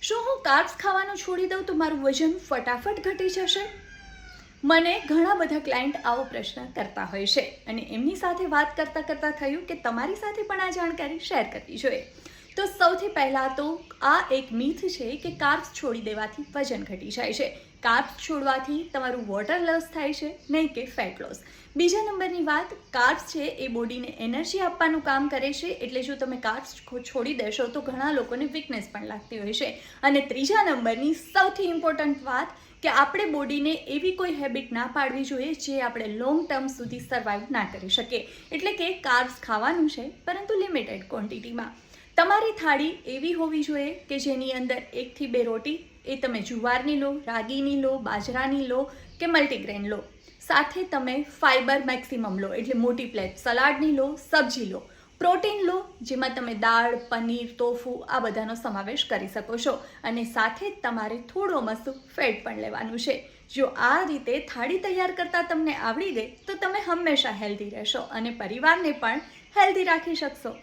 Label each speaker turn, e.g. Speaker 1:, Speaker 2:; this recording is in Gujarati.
Speaker 1: શું હું કાર્બ્સ ખાવાનું છોડી દઉં તો મારું વજન ફટાફટ ઘટી જશે? મને ઘણા બધા ક્લાયન્ટ આવો પ્રશ્ન કરતા હોય છે અને એમની સાથે વાત કરતાં થયું કે તમારી સાથે પણ આ જાણકારી શેર કરવી જોઈએ. તો સૌથી પહેલાં તો આ એક મીથ છે કે કાર્બ્સ છોડી દેવાથી વજન ઘટી જાય છે. કાર્બ્સ છોડવાથી તમારું વોટર લોસ થાય છે, નહીં કે ફેટ લોસ. બીજા નંબરની વાત, કાર્બ્સ છે એ બોડીને એનર્જી આપવાનું કામ કરે છે, એટલે જો તમે કાર્બ્સ છોડી દેશો તો ઘણા લોકોને વીકનેસ પણ લાગતી હોય છે. અને ત્રીજા નંબરની સૌથી ઇમ્પોર્ટન્ટ વાત કે આપણે બોડીને એવી કોઈ હેબિટ ના પાડવી જોઈએ જે આપણે લોંગ ટર્મ સુધી સર્વાઈવ ના કરી શકીએ. એટલે કે કાર્બ્સ ખાવાનું છે, પરંતુ લિમિટેડ ક્વોન્ટિટીમાં. તમારી થાળી એવી હોવી જોઈએ કે જેની અંદર 1 થી 2 રોટી, એ તમે જુવારની લો, રાગીની લો, બાજરાની લો કે મલ્ટીગ્રેન લો. સાથે તમે ફાઇબર મેક્સિમમ લો, એટલે મોટી પ્લેટ સલાડની લો, સબ્જી લો. પ્રોટીન લો, જેમાં તમે દાળ, પનીર, ટોફુ આ બધાનો સમાવેશ કરી શકો છો. અને સાથે જ તમારે થોડો મસું ફેટ પણ લેવાનું છે. જો આ રીતે થાળી તૈયાર કરતાં તમને આવડી ગઈ તો તમે હંમેશા હેલ્ધી રહેશો અને પરિવારને પણ હેલ્ધી રાખી શકશો.